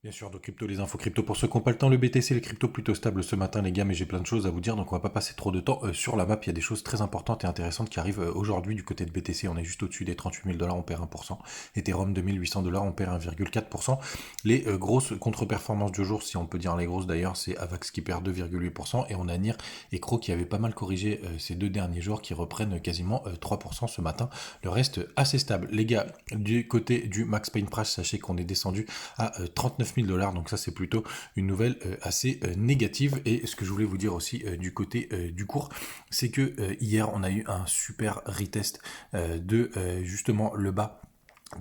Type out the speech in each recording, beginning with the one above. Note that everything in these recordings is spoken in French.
Bien sûr, de crypto, les infos crypto pour ceux qui n'ont pas le temps, le BTC, les cryptos plutôt stables ce matin les gars, mais j'ai plein de choses à vous dire, donc on va pas passer trop de temps sur la map, il y a des choses très importantes et intéressantes qui arrivent aujourd'hui du côté de BTC, on est juste au-dessus des 38 000 $, on perd 1%, Ethereum 2800 $, on perd 1,4%, les grosses contre-performances du jour, si on peut dire les grosses d'ailleurs, c'est Avax qui perd 2,8%, et on a NIR et Crow qui avait pas mal corrigé ces deux derniers jours, qui reprennent quasiment 3% ce matin, le reste assez stable. Les gars, du côté du Max Pain Price, sachez qu'on est descendu à 39 000 $. Donc ça, c'est plutôt une nouvelle assez négative. Et ce que je voulais vous dire aussi du côté du cours, c'est que hier, on a eu un super retest de justement le bas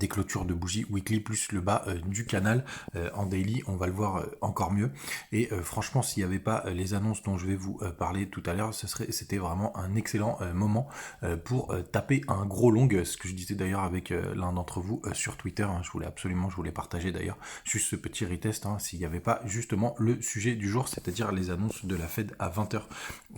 des clôtures de bougies weekly plus le bas du canal en daily, on va le voir encore mieux. Et franchement, s'il n'y avait pas les annonces dont je vais vous parler tout à l'heure, c'était vraiment un excellent moment pour taper un gros long, ce que je disais d'ailleurs avec l'un d'entre vous sur Twitter, hein, je voulais partager d'ailleurs juste ce petit retest, hein, s'il n'y avait pas justement le sujet du jour, c'est-à-dire les annonces de la Fed à 20h.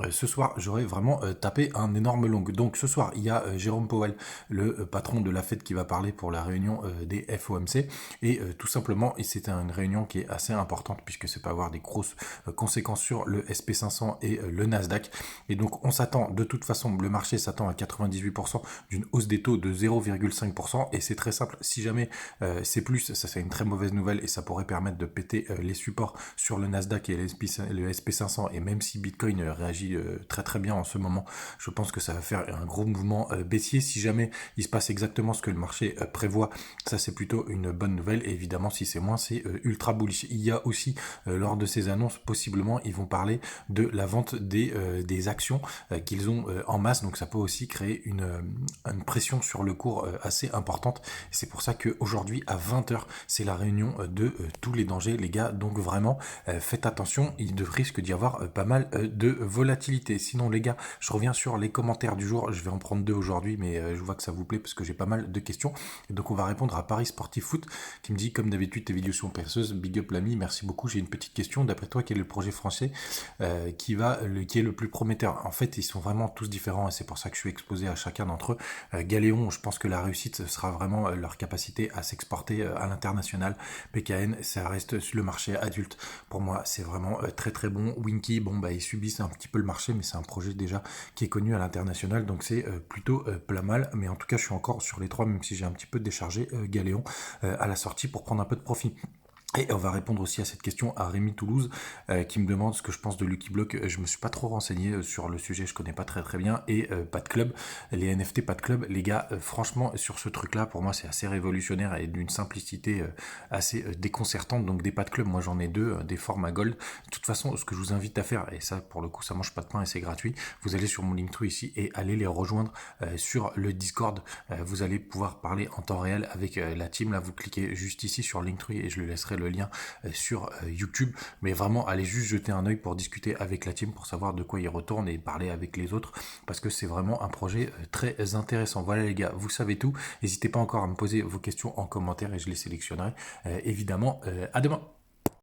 Ce soir, j'aurais vraiment tapé un énorme long. Donc ce soir, il y a Jérôme Powell, le patron de la Fed, qui va parler pour la réunion des FOMC, et tout simplement, et c'était une réunion qui est assez importante puisque ça peut avoir des grosses conséquences sur le SP500 et le Nasdaq, et donc on s'attend, de toute façon, le marché s'attend à 98% d'une hausse des taux de 0,5%, et c'est très simple, si jamais c'est plus, ça c'est une très mauvaise nouvelle et ça pourrait permettre de péter les supports sur le Nasdaq et le SP500, et même si Bitcoin réagit très très bien en ce moment, je pense que ça va faire un gros mouvement baissier. Si jamais il se passe exactement ce que le marché prévoit, ça c'est plutôt une bonne nouvelle, et évidemment si c'est moins, c'est ultra bullish. Il y a aussi lors de ces annonces, possiblement ils vont parler de la vente des actions qu'ils ont en masse, donc ça peut aussi créer une pression sur le cours assez importante. C'est pour ça qu'aujourd'hui à 20h c'est la réunion de tous les dangers les gars, donc vraiment faites attention, il risque d'y avoir pas mal de volatilité. Sinon les gars, je reviens sur les commentaires du jour, je vais en prendre deux aujourd'hui, mais je vois que ça vous plaît parce que j'ai pas mal de questions, et donc on va répondre à Paris Sportif Foot qui me dit: comme d'habitude tes vidéos sont perceuses, big up l'ami, merci beaucoup. J'ai une petite question, d'après toi quel est le projet français qui est le plus prometteur? En fait ils sont vraiment tous différents et c'est pour ça que je suis exposé à chacun d'entre eux. Galéon, je pense que la réussite ce sera vraiment leur capacité à s'exporter à l'international. PKN, ça reste le marché adulte, pour moi c'est vraiment très très bon. Winky, bon bah ils subissent un petit peu le marché, mais c'est un projet déjà qui est connu à l'international, donc c'est plutôt pas mal. Mais en tout cas je suis encore sur les trois, même si j'ai un petit peu déchargé Galéon à la sortie pour prendre un peu de profit. Et on va répondre aussi à cette question à Rémi Toulouse qui me demande ce que je pense de Lucky Block. Je me suis pas trop renseigné sur le sujet, je connais pas très très bien. Et pas de club, les NFT pas de club, les gars, franchement sur ce truc là, pour moi c'est assez révolutionnaire et d'une simplicité assez déconcertante. Donc des pas de club, moi j'en ai deux, des formats gold. De toute façon, ce que je vous invite à faire, et ça pour le coup ça mange pas de pain et c'est gratuit, vous allez sur mon Linktree ici et allez les rejoindre sur le Discord. Vous allez pouvoir parler en temps réel avec la team. Là vous cliquez juste ici sur Linktree et je lui laisserai le lien sur YouTube, mais vraiment allez juste jeter un œil pour discuter avec la team, pour savoir de quoi il retourne et parler avec les autres, parce que c'est vraiment un projet très intéressant. Voilà les gars, vous savez tout, n'hésitez pas encore à me poser vos questions en commentaire et je les sélectionnerai évidemment. À demain.